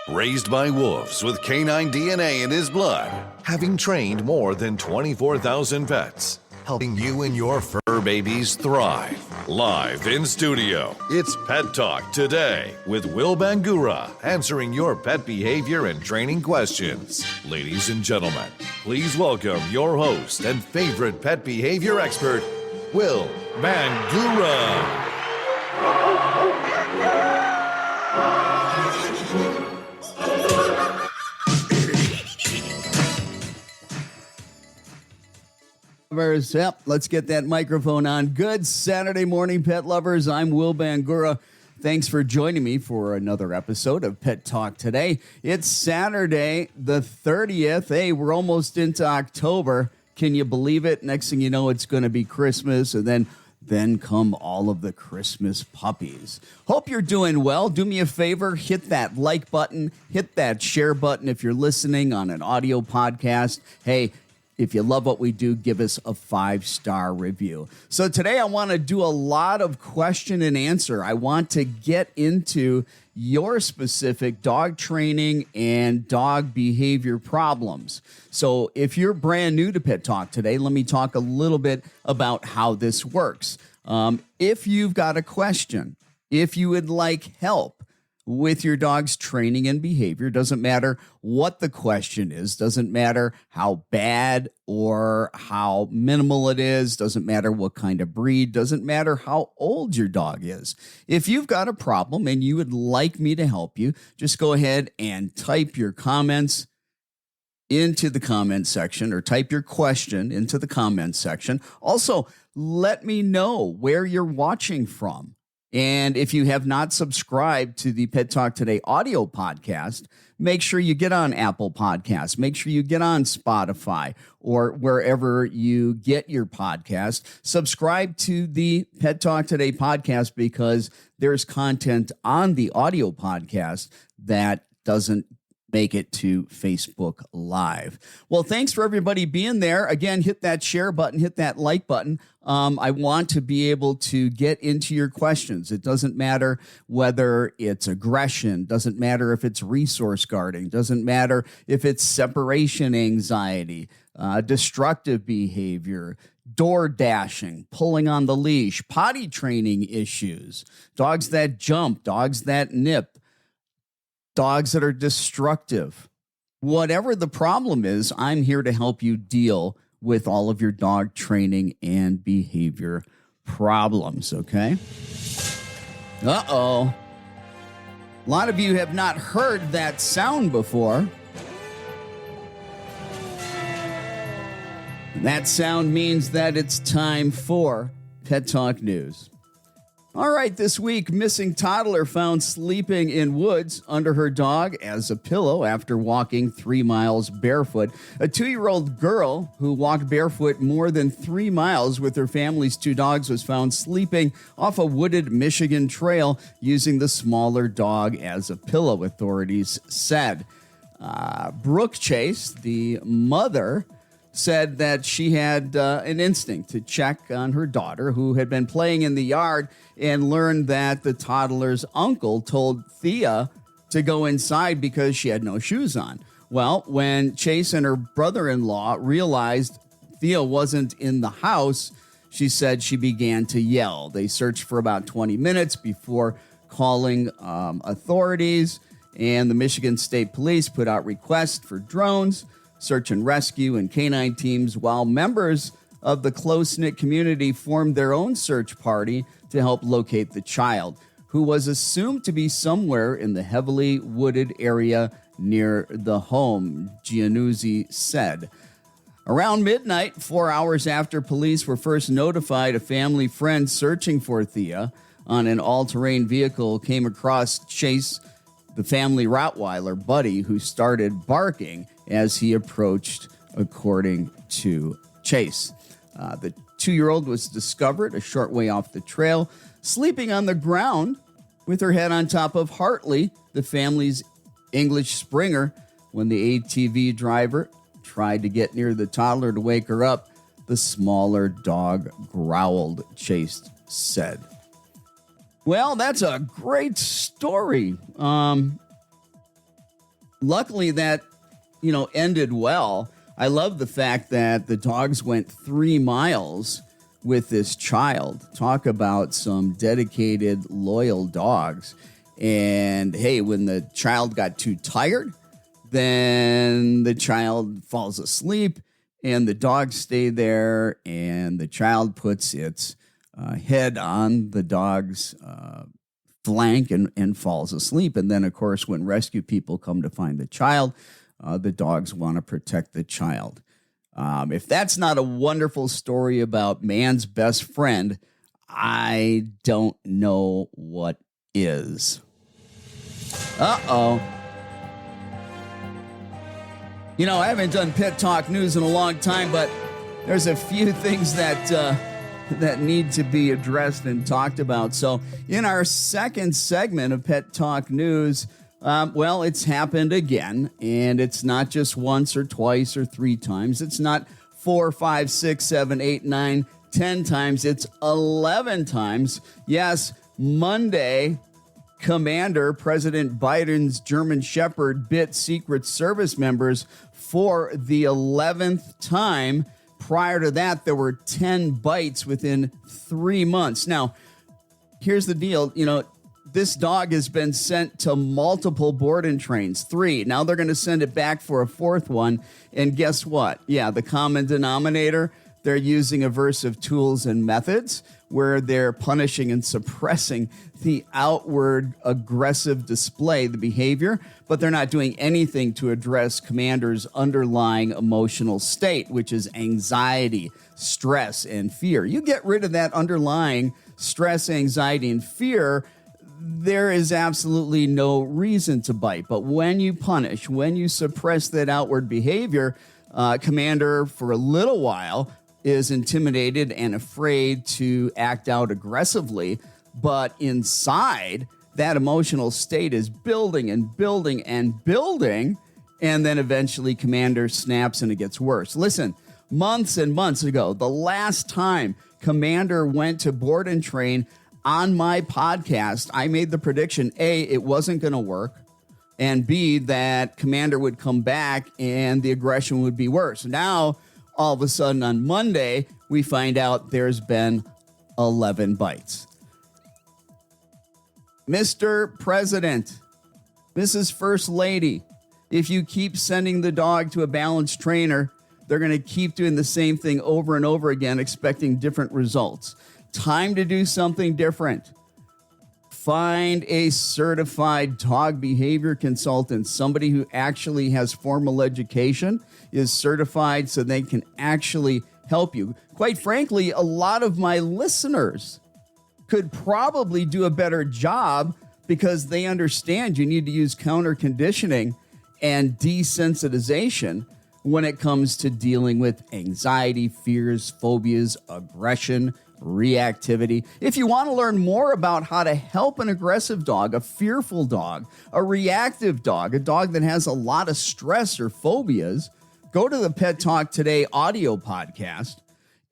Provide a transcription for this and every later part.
Raised by wolves with canine DNA in his blood, having trained more than 24,000 pets, helping you and your fur babies thrive. Live in studio, it's Pet Talk Today with Will Bangura, answering your pet behavior and training questions. Ladies and gentlemen, please welcome your host and favorite pet behavior expert, Will Bangura. Yep, let's get that microphone on. Good Saturday morning, pet lovers. I'm Will Bangura. Thanks for joining me for another episode of Pet Talk Today. It's Saturday, the 30th. Hey, we're almost into October. Can you believe it? Next thing you know, it's going to be Christmas, and then come all of the Christmas puppies. Hope you're doing well. Do me a favor, hit that like button, hit that share button if you're listening on an audio podcast. Hey, if you love what we do, give us a 5-star review. So today I want to do a lot of question and answer. I want to get into your specific dog training and dog behavior problems. So if you're brand new to Pet Talk Today, let me talk a little bit about how this works. If you've got a question, if you would like help with your dog's training and behavior, doesn't matter what the question is, doesn't matter how bad or how minimal it is, doesn't matter what kind of breed, doesn't matter how old your dog is. If you've got a problem and you would like me to help you, just go ahead and type your comments into the comment section, or type your question into the comment section. Also, let me know where you're watching from. And if you have not subscribed to the Pet Talk Today audio podcast, make sure you get on Apple Podcasts. Make sure you get on Spotify or wherever you get your podcast. Subscribe to the Pet Talk Today podcast because there's content on the audio podcast that doesn't make it to Facebook Live. Well, thanks for everybody being there. Again, hit that share button, hit that like button. I want to be able to get into your questions. It doesn't matter whether it's aggression, doesn't matter if it's resource guarding, doesn't matter if it's separation anxiety, destructive behavior, door dashing, pulling on the leash, potty training issues, dogs that jump, dogs that nip, dogs that are destructive. Whatever the problem is, I'm here to help you deal with all of your dog training and behavior problems, okay? Uh-oh. A lot of you have not heard that sound before. That sound means that it's time for Pet Talk News. All right, this week, missing toddler found sleeping in woods under her dog as a pillow after walking 3 miles barefoot. A 2-year-old girl who walked barefoot more than 3 miles with her family's 2 dogs was found sleeping off a wooded Michigan trail using the smaller dog as a pillow, authorities said. Brooke Chase, the mother, said that she had an instinct to check on her daughter, who had been playing in the yard, and learned that the toddler's uncle told Thea to go inside because she had no shoes on. Well, when Chase and her brother-in-law realized Thea wasn't in the house, she said she began to yell. They searched for about 20 minutes before calling authorities, and the Michigan State Police put out requests for drones, search and rescue, and canine teams, while members of the close-knit community formed their own search party to help locate the child, who was assumed to be somewhere in the heavily wooded area near the home, Giannuzzi said. Around midnight, 4 hours after police were first notified, a family friend searching for Thea on an all-terrain vehicle came across Chase, the family Rottweiler, Buddy, who started barking as he approached, according to Chase. The 2-year-old was discovered a short way off the trail, sleeping on the ground with her head on top of Hartley, the family's English Springer. When the ATV driver tried to get near the toddler to wake her up, the smaller dog growled, Chase said. Well, that's a great story. luckily that, ended well. I love the fact that the dogs went 3 miles with this child. Talk about some dedicated, loyal dogs. And hey, when the child got too tired, then the child falls asleep and the dog stayed there, and the child puts its head on the dog's flank and falls asleep. And then, of course, when rescue people come to find the child, the dogs want to protect the child. If that's not a wonderful story about man's best friend, I don't know what is. Uh-oh. I haven't done Pet Talk News in a long time, but there's a few things that need to be addressed and talked about. So in our second segment of Pet Talk News, it's happened again, and it's not just once or twice or 3 times. It's not 4, 5, 6, 7, 8, 9, 10 times. It's 11 times. Yes, Monday, Commander, President Biden's German Shepherd, bit Secret Service members for the 11th time. Prior to that, there were 10 bites within 3 months. Now, here's the deal. This dog has been sent to multiple board and trains, 3. Now they're going to send it back for a 4th one. And guess what? Yeah, the common denominator, they're using aversive tools and methods where they're punishing and suppressing the outward aggressive display, the behavior, but they're not doing anything to address Commander's underlying emotional state, which is anxiety, stress, and fear. You get rid of that underlying stress, anxiety, and fear, there is absolutely no reason to bite. But when you punish, when you suppress that outward behavior, Commander, for a little while, is intimidated and afraid to act out aggressively. But inside, that emotional state is building and building and building. And then eventually Commander snaps and it gets worse. Listen, months and months ago, the last time Commander went to board and train on my podcast, I made the prediction, A, it wasn't going to work, and B, that Commander would come back and the aggression would be worse. Now, all of a sudden on Monday, we find out there's been 11 bites. Mr. President, Mrs. First Lady, if you keep sending the dog to a balanced trainer, they're going to keep doing the same thing over and over again, expecting different results. Time to do something different. Find a certified dog behavior consultant, somebody who actually has formal education, is certified so they can actually help you. Quite frankly, a lot of my listeners could probably do a better job because they understand you need to use counter conditioning and desensitization when it comes to dealing with anxiety, fears, phobias, aggression, reactivity. If you want to learn more about how to help an aggressive dog, a fearful dog, a reactive dog, a dog that has a lot of stress or phobias, go to the Pet Talk Today audio podcast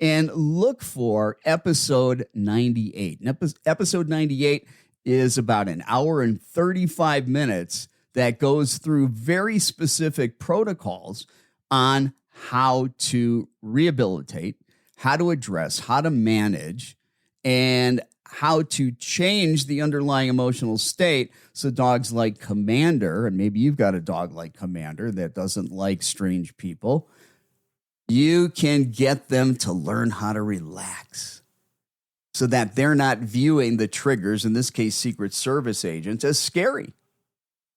and look for episode 98. And episode 98 is about an hour and 35 minutes that goes through very specific protocols on how to rehabilitate, how to address, how to manage, and how to change the underlying emotional state so dogs like Commander, and maybe you've got a dog like Commander that doesn't like strange people, you can get them to learn how to relax so that they're not viewing the triggers, in this case, Secret Service agents, as scary.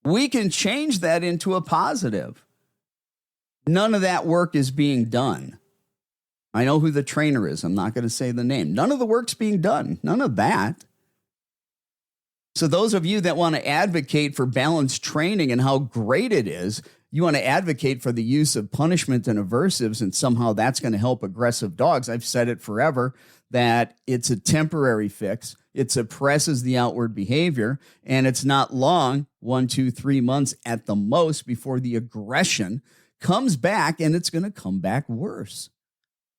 We can change that into a positive. None of that work is being done. I know who the trainer is. I'm not going to say the name. None of the work's being done. None of that. So those of you that want to advocate for balanced training and how great it is, you want to advocate for the use of punishment and aversives, and somehow that's going to help aggressive dogs. I've said it forever that it's a temporary fix. It suppresses the outward behavior, and it's not long, 1, 2, 3 months at the most, before the aggression comes back, and it's going to come back worse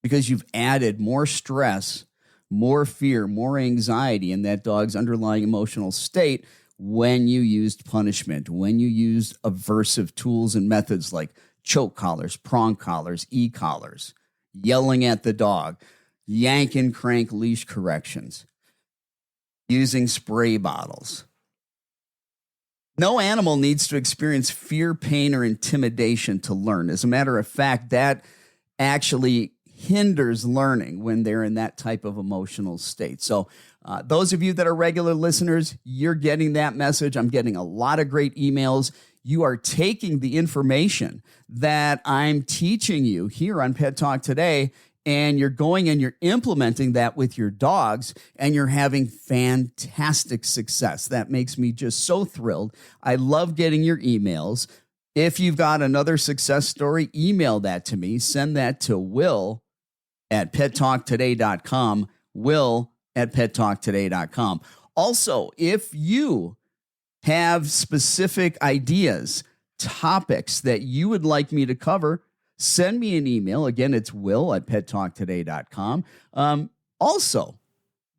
because you've added more stress, more fear, more anxiety in that dog's underlying emotional state, when you used punishment, when you used aversive tools and methods like choke collars, prong collars, e-collars, yelling at the dog, yank and crank leash corrections, using spray bottles. No animal needs to experience fear, pain, or intimidation to learn. As a matter of fact, that actually hinders learning when they're in that type of emotional state. So those of you that are regular listeners, you're getting that message. I'm getting a lot of great emails. You are taking the information that I'm teaching you here on Pet Talk Today, and you're going and you're implementing that with your dogs, and you're having fantastic success. That makes me just so thrilled. I love getting your emails. If you've got another success story, email that to me. Send that to will@pettalktoday.com, will@pettalktoday.com. Also, if you have specific ideas, topics that you would like me to cover, send me an email. Again, it's will@pettalktoday.com. Also,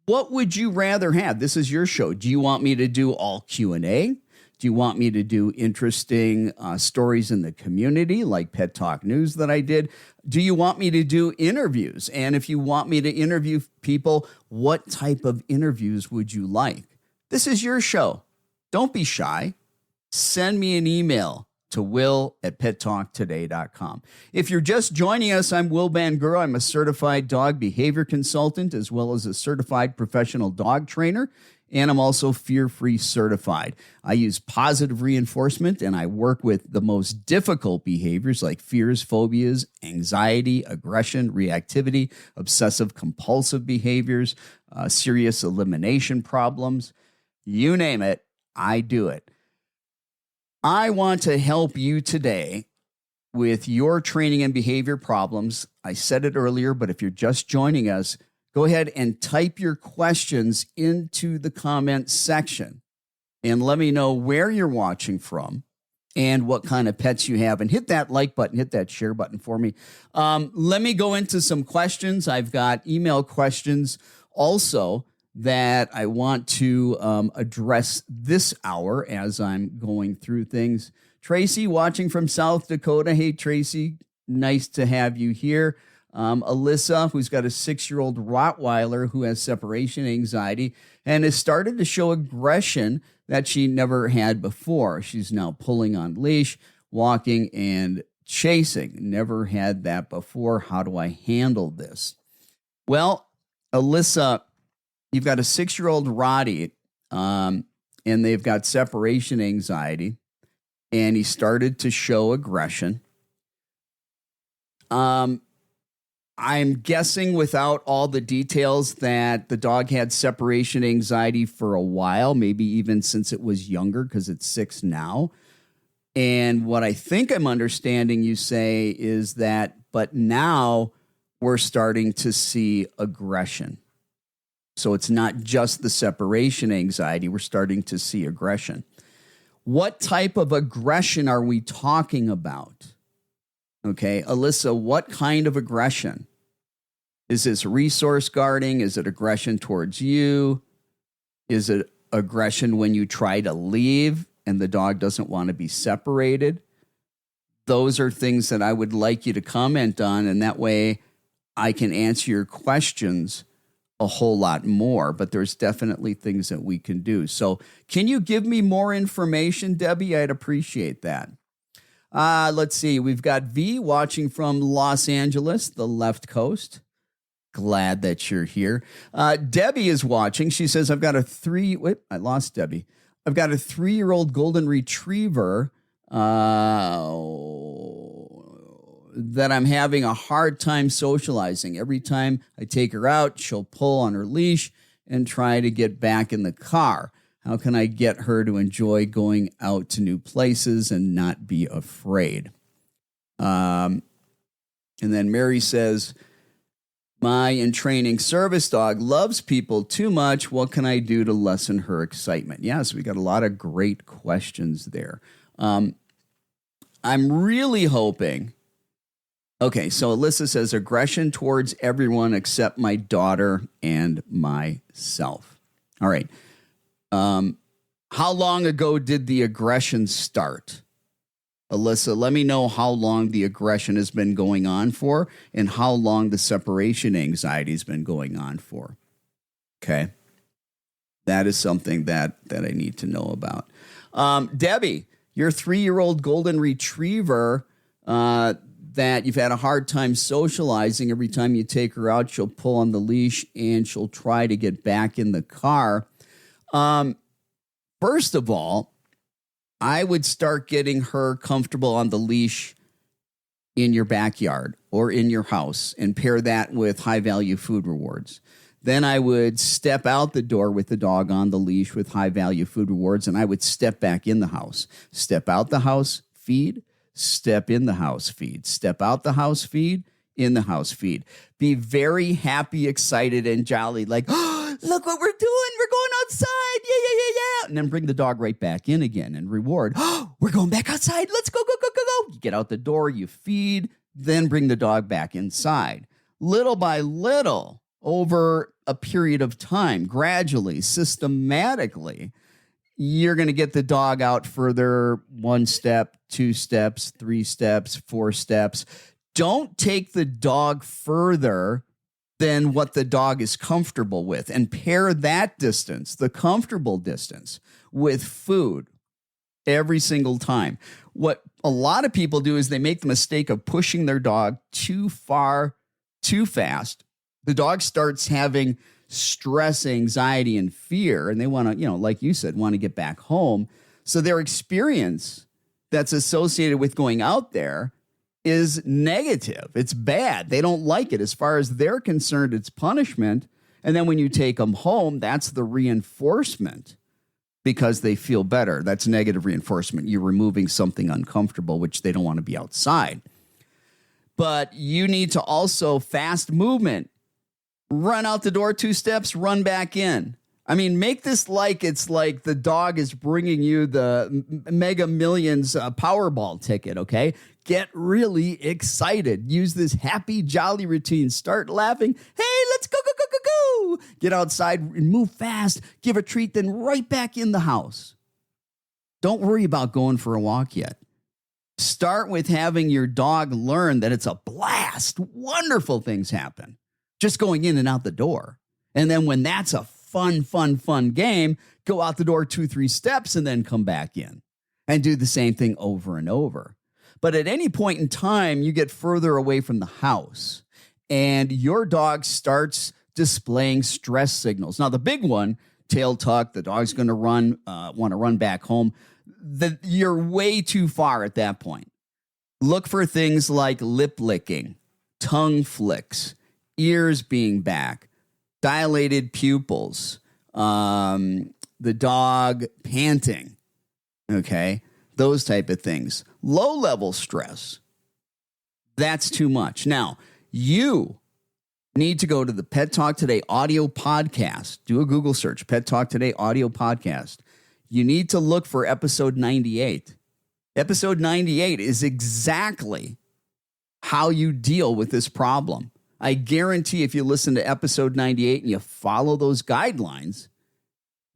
what would you rather have? This is your show. Do you want me to do all Q&A? Do you want me to do interesting stories in the community like Pet Talk News that I did? Do you want me to do interviews? And if you want me to interview people, what type of interviews would you like? This is your show. Don't be shy. Send me an email to will@pettalktoday.com. If you're just joining us, I'm Will Bangura. I'm a certified dog behavior consultant as well as a certified professional dog trainer, and I'm also fear-free certified. I use positive reinforcement, and I work with the most difficult behaviors like fears, phobias, anxiety, aggression, reactivity, obsessive-compulsive behaviors, serious elimination problems. You name it, I do it. I want to help you today with your training and behavior problems. I said it earlier, but if you're just joining us, go ahead and type your questions into the comment section and let me know where you're watching from and what kind of pets you have. And hit that like button, hit that share button for me. Let me go into some questions. I've got email questions also that I want to address this hour as I'm going through things. Tracy, watching from South Dakota. Hey, Tracy, nice to have you here. Alyssa, who's got a 6-year-old Rottweiler who has separation anxiety and has started to show aggression that she never had before. She's now pulling on leash, walking, and chasing. Never had that before. How do I handle this? Well, Alyssa, you've got a 6-year-old Rottie, and they've got separation anxiety, and he started to show aggression. I'm guessing without all the details that the dog had separation anxiety for a while, maybe even since it was younger because it's 6 now. And what I think I'm understanding you say is that, but now we're starting to see aggression. So it's not just the separation anxiety. We're starting to see aggression. What type of aggression are we talking about? Okay, Alyssa, what kind of aggression? Is this resource guarding? Is it aggression towards you? Is it aggression when you try to leave and the dog doesn't want to be separated? Those are things that I would like you to comment on, and that way I can answer your questions a whole lot more, but there's definitely things that we can do. So can you give me more information, Debbie? I'd appreciate that. Let's see. We've got V watching from Los Angeles, the left coast. Glad that you're here. Debbie is watching. She says, I've got a 3-year-old golden retriever that I'm having a hard time socializing. Every time I take her out, she'll pull on her leash and try to get back in the car. How can I get her to enjoy going out to new places and not be afraid? And then Mary says, my in-training service dog loves people too much. What can I do to lessen her excitement? Yes, we got a lot of great questions there. I'm really hoping. Okay, so Alyssa says aggression towards everyone except my daughter and myself. All right. How long ago did the aggression start? Alyssa, let me know how long the aggression has been going on for and how long the separation anxiety has been going on for. Okay. That is something that I need to know about. Debbie, your 3-year-old golden retriever that you've had a hard time socializing. Every time you take her out, she'll pull on the leash and she'll try to get back in the car. First of all, I would start getting her comfortable on the leash in your backyard or in your house and pair that with high-value food rewards. Then I would step out the door with the dog on the leash with high-value food rewards, and I would step back in the house. Step out the house, feed. Step in the house, feed. Step out the house, feed. In the house, feed. Be very happy, excited, and jolly, like, oh, look what we're doing. We're going outside. Yeah. And then bring the dog right back in again and reward. Oh, we're going back outside. Let's go. You get out the door, you feed, then bring the dog back inside. Little by little, over a period of time, gradually, systematically, you're going to get the dog out further, 1 step, 2 steps, 3 steps, 4 steps. Don't take the dog further than what the dog is comfortable with and pair that distance, the comfortable distance, with food every single time. What a lot of people do is they make the mistake of pushing their dog too far, too fast. The dog starts having stress, anxiety, and fear, and they want to, like you said, want to get back home. So their experience that's associated with going out there is negative. It's bad. They don't like it. As far as they're concerned, it's punishment. And then when you take them home, that's the reinforcement because they feel better. That's negative reinforcement. You're removing something uncomfortable, which they don't want to be outside. But you need to also fast movement. Run out the door 2 steps, run back in. I mean, make this like it's like the dog is bringing you the Mega Millions Powerball ticket, okay? Get really excited. Use this happy, jolly routine. Start laughing. Hey, let's go. Get outside and move fast. Give a treat, then right back in the house. Don't worry about going for a walk yet. Start with having your dog learn that it's a blast. Wonderful things happen just going in and out the door. And then when that's a fun game, go out the door 2-3 steps and then come back in and do the same thing over and over. But at any point in time, you get further away from the house and your dog starts displaying stress signals. Now, the big one, tail tuck, the dog's going to want to run back home. You're way too far at that point. Look for things like lip licking, tongue flicks, ears being back, dilated pupils, the dog panting, okay? Those type of things. Low-level stress, that's too much. Now, you need to go to the Pet Talk Today audio podcast. Do a Google search, Pet Talk Today audio podcast. You need to look for episode 98. Episode 98 is exactly how you deal with this problem. I guarantee if you listen to episode 98 and you follow those guidelines,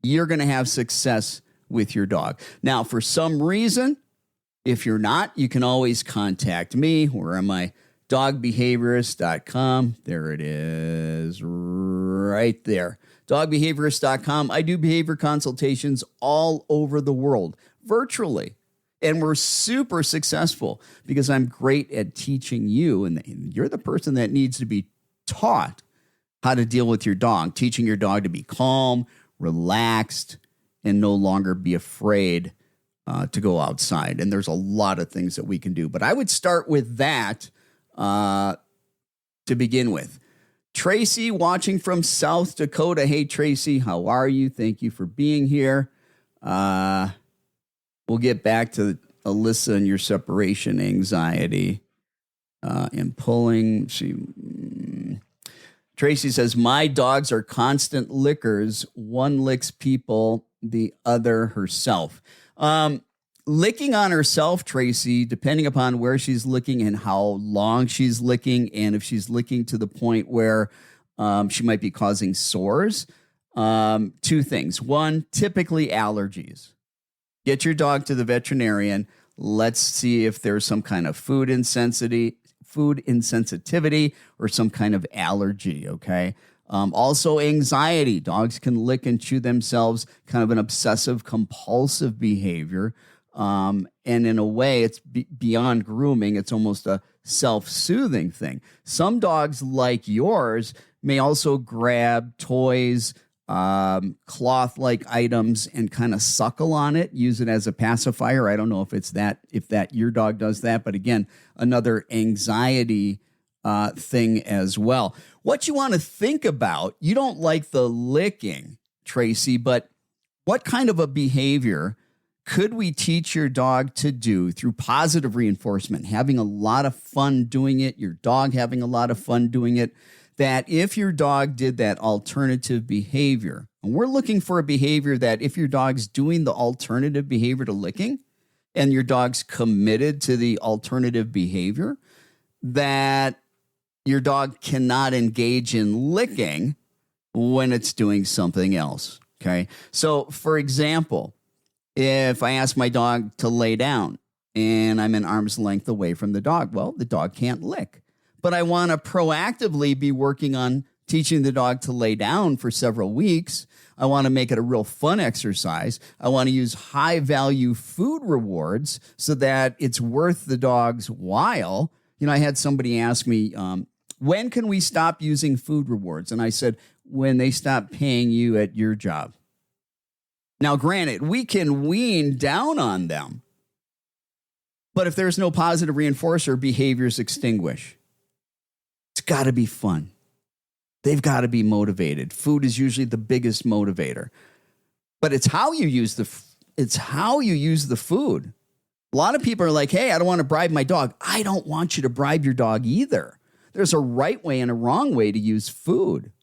you're going to have success with your dog. Now, for some reason, if you're not, you can always contact me. Where am I? Dogbehaviorist.com. There it is right there. Dogbehaviorist.com. I do behavior consultations all over the world, virtually. And we're super successful because I'm great at teaching you, and you're the person that needs to be taught how to deal with your dog, teaching your dog to be calm, relaxed, and no longer be afraid to go outside. And there's a lot of things that we can do. But I would start with that to begin with. Tracy watching from South Dakota. Hey, Tracy, how are you? Thank you for being here. We'll get back to Alyssa and your separation anxiety and pulling. Tracy says, my dogs are constant lickers. One licks people, the other herself. Licking on herself, Tracy, depending upon where she's licking and how long she's licking, and if she's licking to the point where she might be causing sores, Two things. One, typically allergies. Get your dog to the veterinarian. Let's see if there's some kind of food insensitivity or some kind of allergy, okay? Also, anxiety. Dogs can lick and chew themselves, kind of an obsessive compulsive behavior. And in a way, it's beyond grooming. It's almost a self-soothing thing. Some dogs like yours may also grab toys, cloth-like items and kind of suckle on it, use it as a pacifier. I don't know if that your dog does that, but again, another anxiety thing as well. What you want to think about, you don't like the licking, Tracy, but what kind of a behavior could we teach your dog to do through positive reinforcement, having a lot of fun doing it, your dog having a lot of fun doing it, that if your dog did that alternative behavior, and we're looking for a behavior that if your dog's doing the alternative behavior to licking and your dog's committed to the alternative behavior, that your dog cannot engage in licking when it's doing something else, okay? So, for example, if I ask my dog to lay down and I'm an arm's length away from the dog, well, the dog can't lick. But I want to proactively be working on teaching the dog to lay down for several weeks. I want to make it a real fun exercise. I want to use high-value food rewards so that it's worth the dog's while. You know, I had somebody ask me, when can we stop using food rewards? And I said, when they stop paying you at your job. Now, granted, we can wean down on them, but if there's no positive reinforcer, behaviors extinguish. It's got to be fun. They've got to be motivated. Food is usually the biggest motivator, but it's how you use the food. A lot of people are like, hey, I don't want to bribe my dog. I don't want you to bribe your dog either. There's a right way and a wrong way to use food.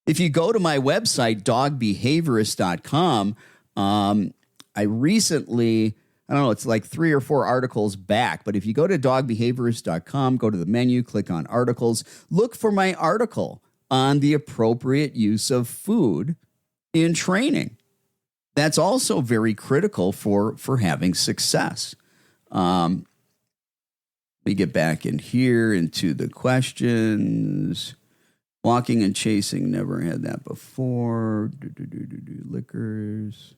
If you go to my website, dogbehaviorist.com, I recently, I don't know, it's like 3 or 4 articles back, but if you go to dogbehaviorist.com, go to the menu, click on articles, look for my article on the appropriate use of food in training. That's also very critical for having success. Let me get back in here into the questions. Walking and chasing, never had that before. Liquors.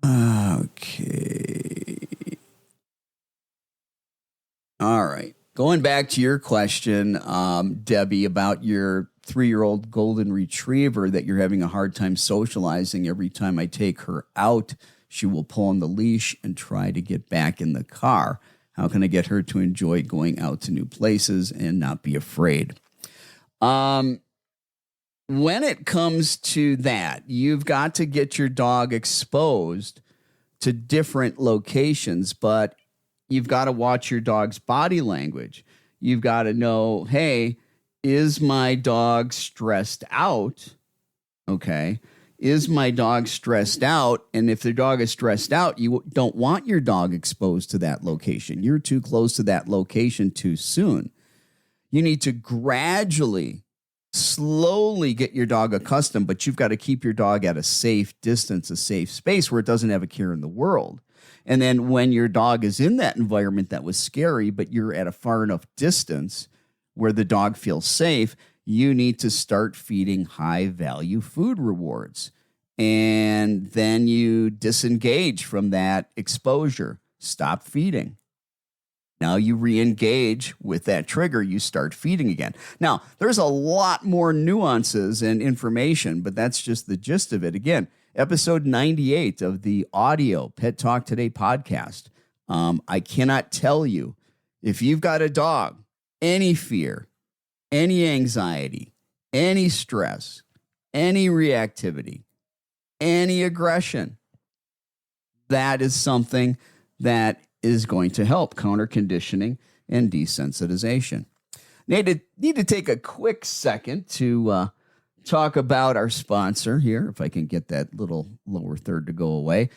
Okay. All right. Going back to your question, Debbie, about your 3-year-old golden retriever that you're having a hard time socializing. Every time I take her out, she will pull on the leash and try to get back in the car. How can I get her to enjoy going out to new places and not be afraid? When it comes to that, you've got to get your dog exposed to different locations, but you've got to watch your dog's body language. You've got to know, hey, is my dog stressed out? Okay. Is my dog stressed out? And if the dog is stressed out, you don't want your dog exposed to that location. You're too close to that location too soon. You need to gradually, slowly get your dog accustomed, but you've got to keep your dog at a safe distance, a safe space where it doesn't have a care in the world. And then when your dog is in that environment that was scary, but you're at a far enough distance where the dog feels safe, you need to start feeding high-value food rewards. And then you disengage from that exposure. Stop feeding. Now you re-engage with that trigger. You start feeding again. Now, there's a lot more nuances and information, but that's just the gist of it. Again, episode 98 of the audio Pet Talk Today podcast. I cannot tell you, if you've got a dog, any fear, any anxiety, any stress, any reactivity, any aggression, that is something that is going to help counter conditioning and desensitization. Need to take a quick second to talk about our sponsor here, if I can get that little lower third to go away.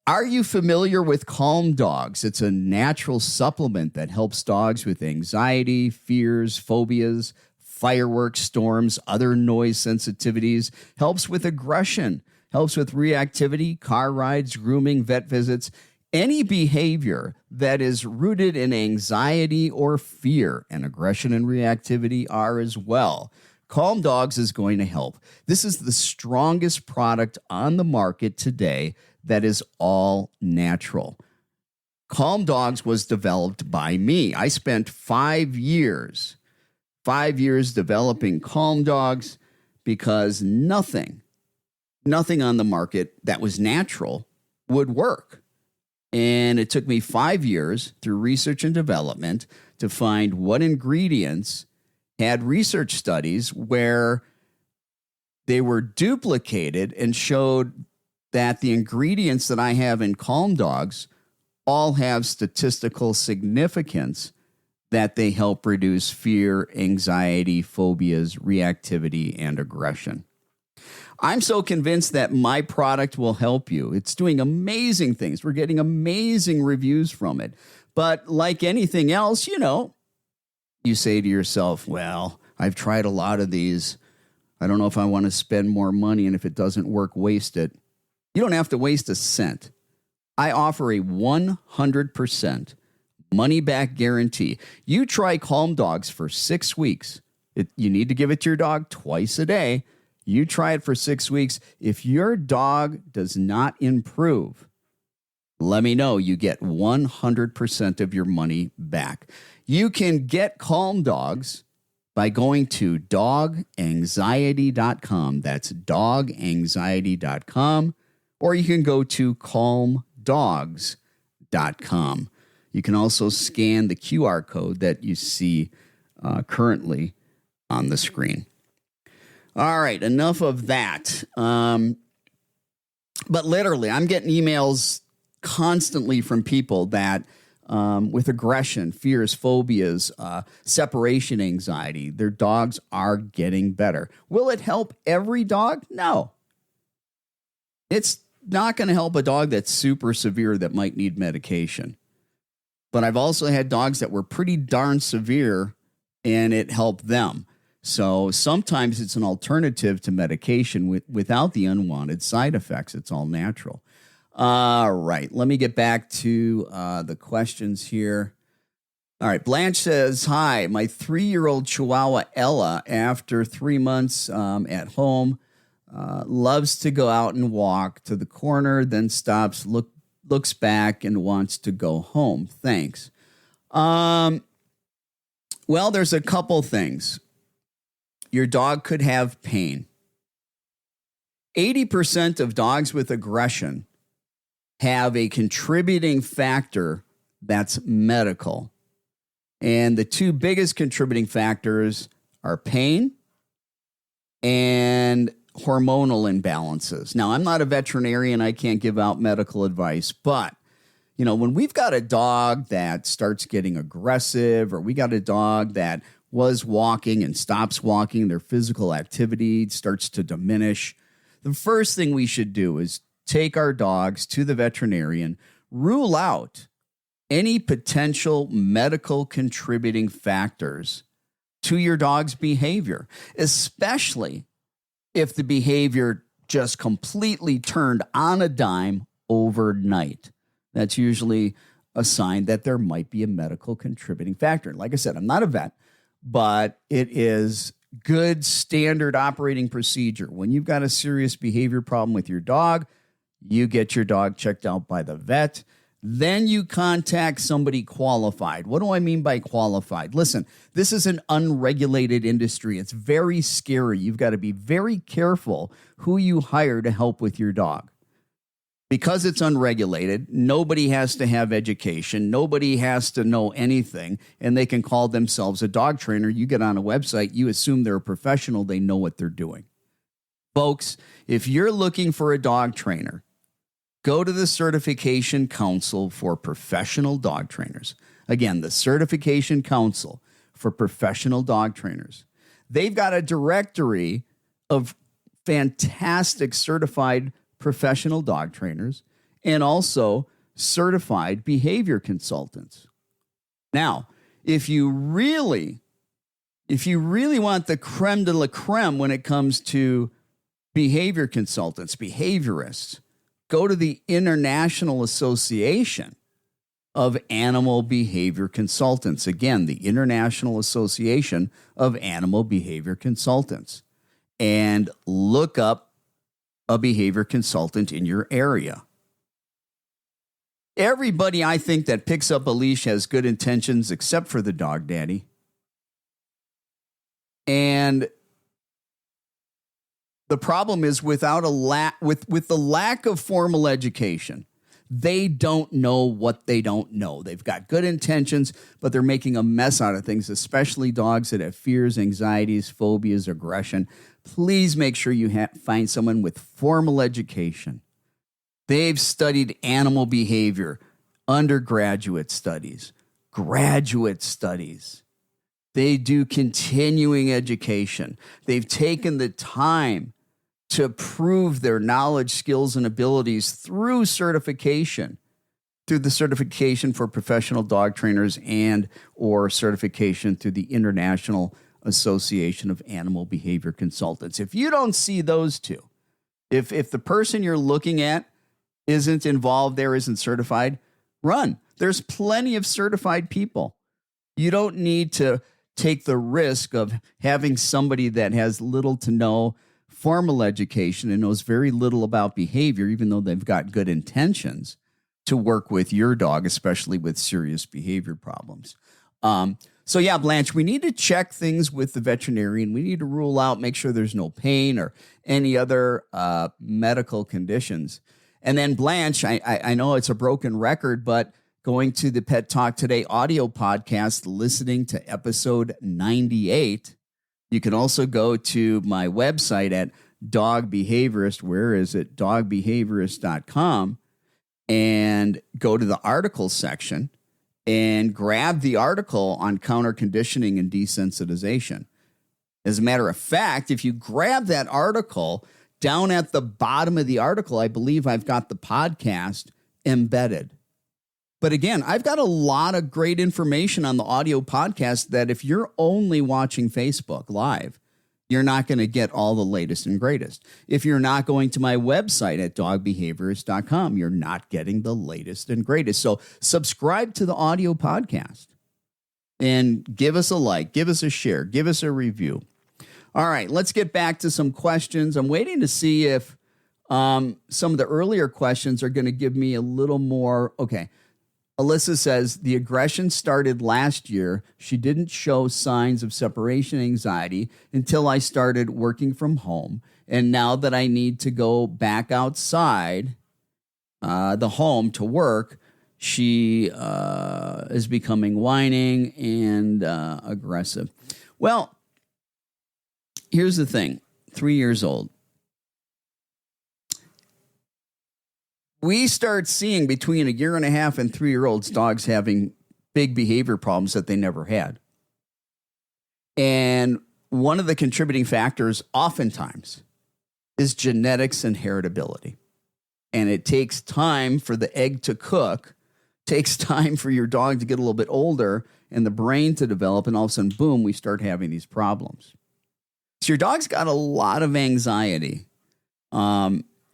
Are you familiar with Calm Dogs? It's a natural supplement that helps dogs with anxiety, fears, phobias, fireworks, storms, other noise sensitivities, helps with aggression, helps with reactivity, car rides, grooming, vet visits, any behavior that is rooted in anxiety or fear, and aggression and reactivity are as well. Calm Dogs is going to help. This is the strongest product on the market today that is all natural. Calm Dogs was developed by me. I spent 5 years developing Calm Dogs because nothing on the market that was natural would work. And it took me 5 years through research and development to find what ingredients had research studies where they were duplicated and showed that the ingredients that I have in Calm Dogs all have statistical significance, that they help reduce fear, anxiety, phobias, reactivity, and aggression. I'm so convinced that my product will help you. It's doing amazing things. We're getting amazing reviews from it. But like anything else, you say to yourself, well, I've tried a lot of these. I don't know if I want to spend more money, and if it doesn't work, waste it. You don't have to waste a cent. I offer a 100% money-back guarantee. You try Calm Dogs for 6 weeks. You need to give it to your dog twice a day. You try it for 6 weeks. If your dog does not improve, let me know. You get 100% of your money back. You can get Calm Dogs by going to doganxiety.com. That's doganxiety.com. Or you can go to calmdogs.com. You can also scan the QR code that you see currently on the screen. All right, enough of that. But literally, I'm getting emails constantly from people that with aggression, fears, phobias, separation anxiety, their dogs are getting better. Will it help every dog? No. It's not going to help a dog that's super severe that might need medication. But I've also had dogs that were pretty darn severe, and it helped them. So sometimes it's an alternative to medication without the unwanted side effects. It's all natural. All right, let me get back to the questions here. All right, Blanche says, hi, my 3-year-old Chihuahua Ella, after 3 months at home, loves to go out and walk to the corner, then stops, looks back, and wants to go home. Thanks. Well, there's a couple things. Your dog could have pain. 80% of dogs with aggression have a contributing factor that's medical. And the two biggest contributing factors are pain and hormonal imbalances. Now, I'm not a veterinarian. I can't give out medical advice. But, when we've got a dog that starts getting aggressive, or we got a dog that was walking and stops walking, their physical activity starts to diminish, the first thing we should do is take our dogs to the veterinarian, rule out any potential medical contributing factors to your dog's behavior, especially if the behavior just completely turned on a dime overnight. That's usually a sign that there might be a medical contributing factor. Like I said, I'm not a vet, but it is good standard operating procedure. When you've got a serious behavior problem with your dog, you get your dog checked out by the vet. Then you contact somebody qualified. What do I mean by qualified? Listen, this is an unregulated industry. It's very scary. You've got to be very careful who you hire to help with your dog. Because it's unregulated, nobody has to have education. Nobody has to know anything, and they can call themselves a dog trainer. You get on a website, you assume they're a professional. They know what they're doing. Folks, if you're looking for a dog trainer, go to the Certification Council for Professional Dog Trainers. Again, the Certification Council for Professional Dog Trainers. They've got a directory of fantastic certified professional dog trainers and also certified behavior consultants. Now, if you really if you really want the creme de la creme when it comes to behavior consultants, behaviorists, go to the International Association of Animal Behavior Consultants. Again, the International Association of Animal Behavior Consultants. And look up a behavior consultant in your area. Everybody, I think, that picks up a leash has good intentions except for the dog daddy. And the problem is with the lack of formal education, they don't know what they don't know. They've got good intentions, but they're making a mess out of things, especially dogs that have fears, anxieties, phobias, aggression. Please make sure you find someone with formal education. They've studied animal behavior, undergraduate studies, graduate studies. They do continuing education. They've taken the time to prove their knowledge, skills, and abilities through certification, through the certification for professional dog trainers and or certification through the International Association of Animal Behavior Consultants. If you don't see those two, if the person you're looking at isn't involved there, isn't certified, run. There's plenty of certified people. You don't need to take the risk of having somebody that has little to no formal education and knows very little about behavior, even though they've got good intentions, to work with your dog, especially with serious behavior problems. So yeah, Blanche, we need to check things with the veterinarian. We need to rule out, make sure there's no pain or any other medical conditions. And then Blanche, I know it's a broken record, but going to the Pet Talk Today audio podcast, listening to episode 98, you can also go to my website at Dog Behaviorist. Where is it? dogbehaviorist.com, and go to the articles section and grab the article on counter conditioning and desensitization. As a matter of fact, if you grab that article, down at the bottom of the article, I believe I've got the podcast embedded. But again, I've got a lot of great information on the audio podcast that if you're only watching Facebook Live, you're not going to get all the latest and greatest. If you're not going to my website at dogbehaviorist.com, you're not getting the latest and greatest. So subscribe to the audio podcast and give us a like, give us a share, give us a review. All right, let's get back to some questions. I'm waiting to see if some of the earlier questions are going to give me a little more. Okay. Alyssa says, the aggression started last year. She didn't show signs of separation anxiety until I started working from home. And now that I need to go back outside the home to work, she is becoming whining and aggressive. Well, here's the thing. 3 years old. We start seeing between 1.5 years and 3-year-olds dogs having big behavior problems that they never had. And one of the contributing factors oftentimes is genetics and heritability. And it takes time for the egg to cook, takes time for your dog to get a little bit older and the brain to develop, and all of a sudden, boom, we start having these problems. So your dog's got a lot of anxiety.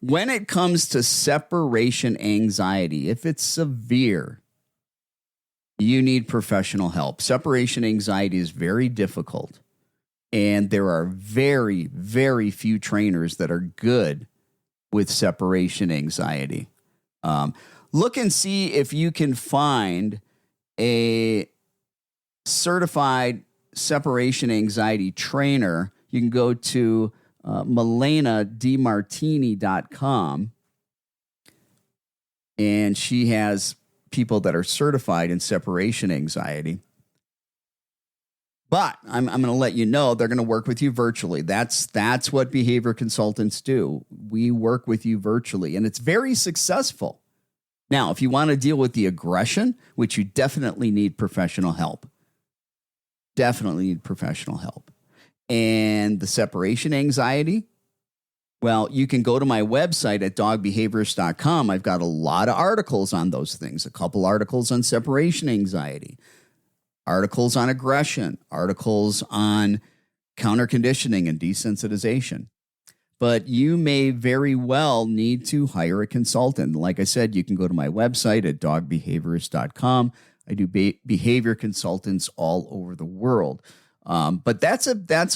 When it comes to separation anxiety, if it's severe, you need professional help. Separation anxiety is very difficult, and there are very, very few trainers that are good with separation anxiety. Look and see if you can find a certified separation anxiety trainer. You can go to MelenaDiMartini.com, and she has people that are certified in separation anxiety. But I'm going to let you know they're going to work with you virtually. That's what behavior consultants do. We work with you virtually, and it's very successful. Now, if you want to deal with the aggression, which you definitely need professional help, and the separation anxiety, well, you can go to my website at dogbehaviorist.com. I've got a lot of articles on those things, a couple articles on separation anxiety, articles on aggression, articles on counter conditioning and desensitization. But you may very well need to hire a consultant. Like I said, you can go to my website at dogbehaviorist.com. I do behavior consultants all over the world. But that's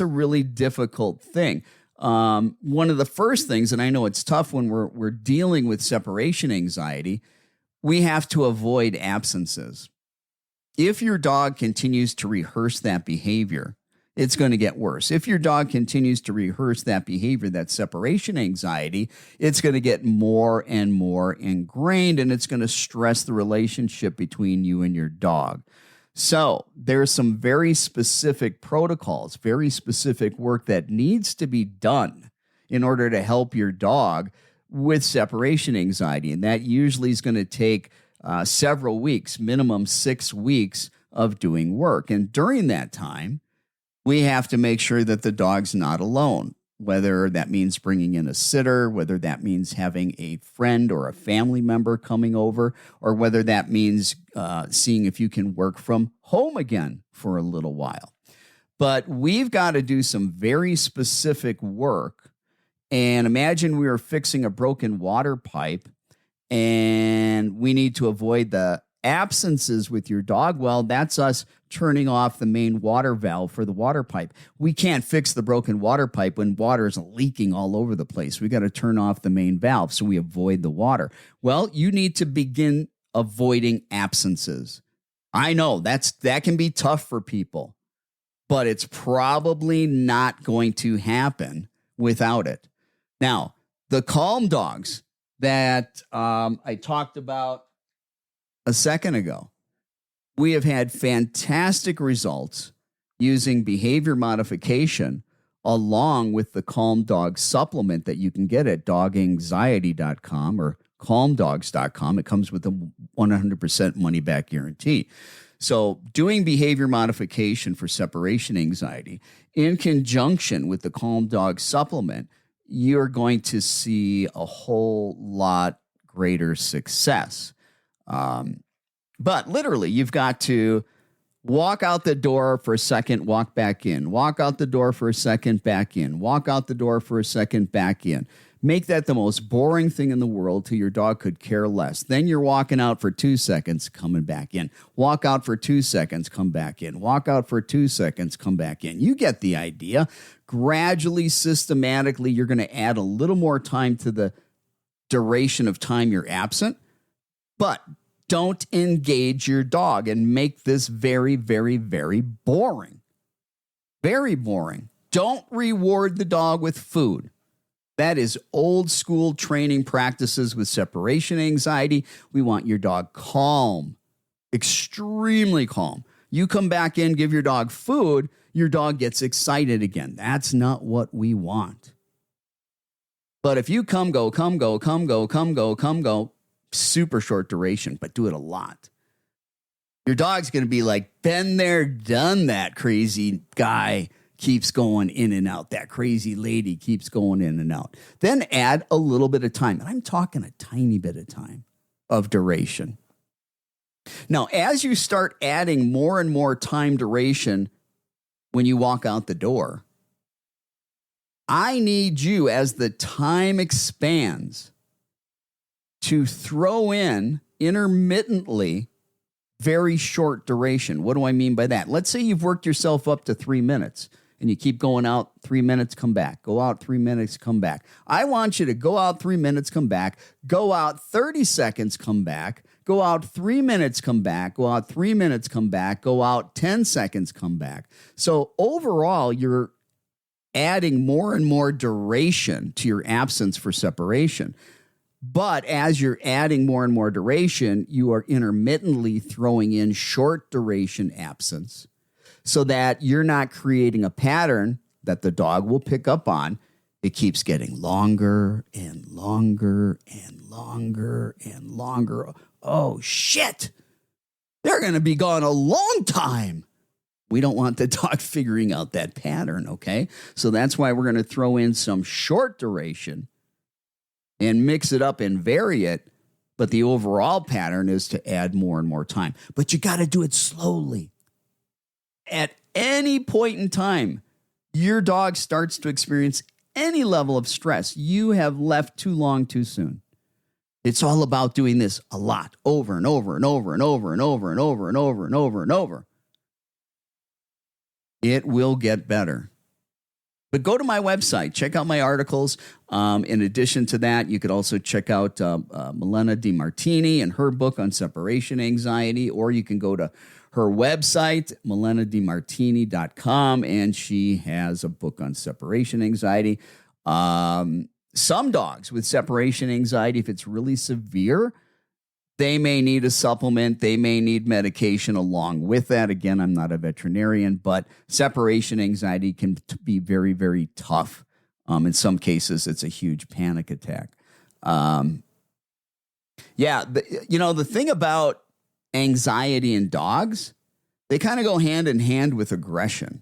a really difficult thing. One of the first things, and I know it's tough when we're dealing with separation anxiety, we have to avoid absences. If your dog continues to rehearse that behavior, it's going to get worse. If your dog continues to rehearse that behavior, that separation anxiety, it's going to get more and more ingrained, and it's going to stress the relationship between you and your dog. So there's some very specific protocols, very specific work that needs to be done in order to help your dog with separation anxiety. And that usually is going to take several weeks, minimum 6 weeks of doing work. And during that time, we have to make sure that the dog's not alone, whether that means bringing in a sitter, whether that means having a friend or a family member coming over, or whether that means seeing if you can work from home again for a little while. But we've got to do some very specific work. And imagine we were fixing a broken water pipe and we need to avoid the absences with your dog. Well, that's us turning off the main water valve for the water pipe. We can't fix the broken water pipe when water is leaking all over the place. We got to turn off the main valve so we avoid the water. Well, you need to begin avoiding absences. I know that can be tough for people, but it's probably not going to happen without it. Now, the calm dogs that I talked about a second ago, we have had fantastic results using behavior modification along with the Calm Dog supplement that you can get at doganxiety.com or calmdogs.com. It comes with a 100% money back guarantee. So doing behavior modification for separation anxiety in conjunction with the Calm Dog supplement, you're going to see a whole lot greater success. But literally, you've got to walk out the door for a second, walk back in, walk out the door for a second, back in, walk out the door for a second, back in. Make that the most boring thing in the world till your dog could care less. Then you're walking out for 2 seconds, coming back in. Walk out for 2 seconds, come back in. Walk out for 2 seconds, come back in. You get the idea. Gradually, systematically, you're going to add a little more time to the duration of time you're absent. But don't engage your dog and make this very, very, very boring. Very boring. Don't reward the dog with food. That is old school training practices with separation anxiety. We want your dog calm, extremely calm. You come back in, give your dog food, your dog gets excited again. That's not what we want. But if you come, go, super short duration, but do it a lot. Your dog's going to be like, been there, done that. Crazy guy keeps going in and out. That crazy lady keeps going in and out. Then add a little bit of time. And I'm talking a tiny bit of time of duration. Now, as you start adding more and more time duration when you walk out the door, I need you, as the time expands, to throw in intermittently very short duration. What do I mean by that? Let's say you've worked yourself up to 3 minutes and you keep going out 3 minutes, come back, go out 3 minutes, come back. I want you to go out 3 minutes, come back, go out 30 seconds, come back, go out 3 minutes, come back, go out 3 minutes, come back, go out 10 seconds, come back. So overall, you're adding more and more duration to your absence for separation. But as you're adding more and more duration, you are intermittently throwing in short duration absence so that you're not creating a pattern that the dog will pick up on. It keeps getting longer and longer and longer and longer. Oh, shit. They're going to be gone a long time. We don't want the dog figuring out that pattern, okay? So that's why we're going to throw in some short duration and mix it up and vary it. But the overall pattern is to add more and more time. But you got to do it slowly. at any point in time your dog starts to experience any level of stress, you have left too long too soon. It's all about doing this a lot, over and over and over and over and over and over and over and over and over. It will get better. But go to my website, check out my articles. In addition to that, you could also check out Milena DiMartini and her book on separation anxiety, or you can go to her website, milenadimartini.com, and she has a book on separation anxiety. Some dogs with separation anxiety, if it's really severe, they may need a supplement. They may need medication along with that. Again, I'm not a veterinarian, but separation anxiety can be very, very tough. In some cases, it's a huge panic attack. The thing about anxiety in dogs, they kind of go hand in hand with aggression.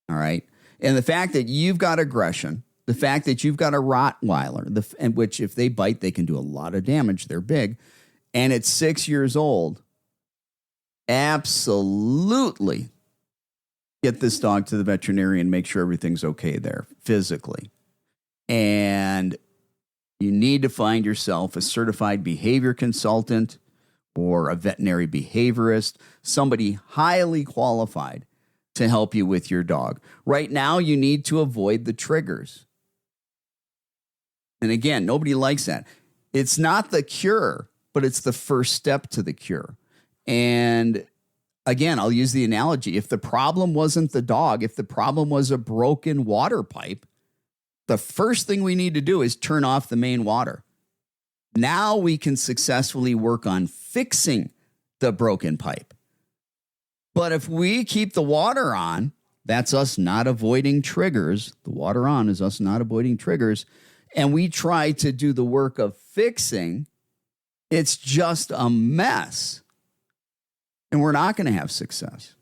All right. And the fact that you've got aggression, the fact that you've got a Rottweiler, and which if they bite, they can do a lot of damage. They're big. And it's 6 years old. Absolutely get this dog to the veterinarian, make sure everything's okay there physically. And you need to find yourself a certified behavior consultant or a veterinary behaviorist, somebody highly qualified to help you with your dog. Right now, you need to avoid the triggers. And again, nobody likes that. It's not the cure, but it's the first step to the cure. And again, I'll use the analogy. If the problem wasn't the dog, if the problem was a broken water pipe, the first thing we need to do is turn off the main water. Now we can successfully work on fixing the broken pipe. But if we keep the water on, that's us not avoiding triggers. The water on is us not avoiding triggers. And we try to do the work of fixing, it's just a mess. And we're not going to have success.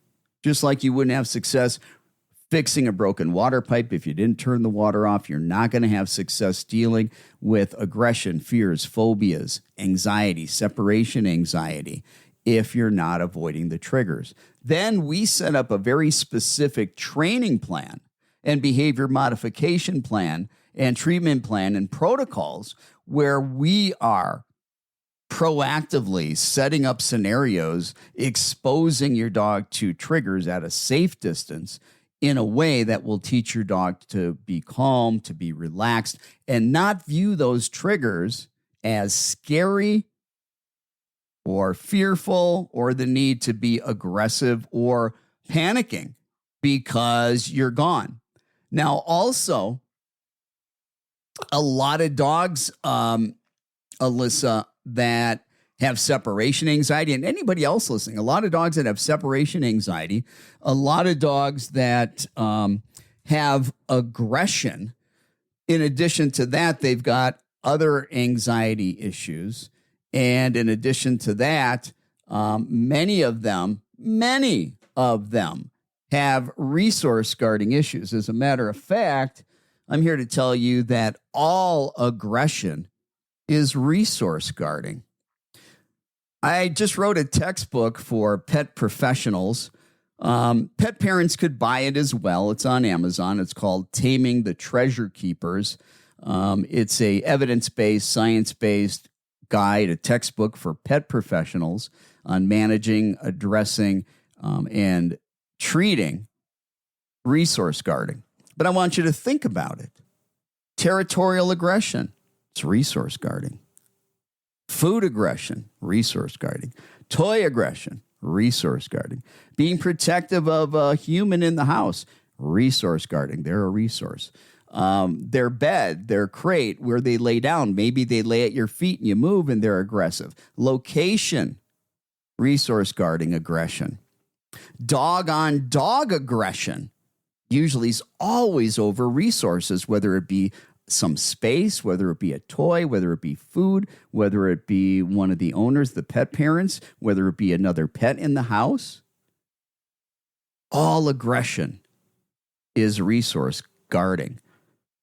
Just like you wouldn't have success fixing a broken water pipe if you didn't turn the water off. You're not going to have success dealing with aggression, fears, phobias, anxiety, separation anxiety if you're not avoiding the triggers. Then we set up a very specific training plan and behavior modification plan and treatment plan and protocols where we are proactively setting up scenarios, exposing your dog to triggers at a safe distance in a way that will teach your dog to be calm, to be relaxed, and not view those triggers as scary or fearful or the need to be aggressive or panicking because you're gone. Now, also, a lot of dogs, Alyssa, that have separation anxiety, and anybody else listening, a lot of dogs that have separation anxiety, a lot of dogs that have aggression. In addition to that, they've got other anxiety issues. And in addition to that, many of them have resource guarding issues. As a matter of fact, I'm here to tell you that all aggression is resource guarding. I just wrote a textbook for pet professionals. Pet parents could buy it as well. It's on Amazon. It's called Taming the Treasure Keepers. It's a evidence-based, science-based guide, a textbook for pet professionals on managing, addressing, and treating resource guarding. But I want you to think about it. Territorial aggression, it's resource guarding. Food aggression, resource guarding. Toy aggression, resource guarding. Being protective of a human in the house, resource guarding. They're a resource. Their bed, their crate, where they lay down. Maybe they lay at your feet and you move and they're aggressive. Location, resource guarding aggression. Dog on dog aggression usually is always over resources, whether it be some space, whether it be a toy, whether it be food, whether it be one of the owners, the pet parents, whether it be another pet in the house. All aggression is resource guarding.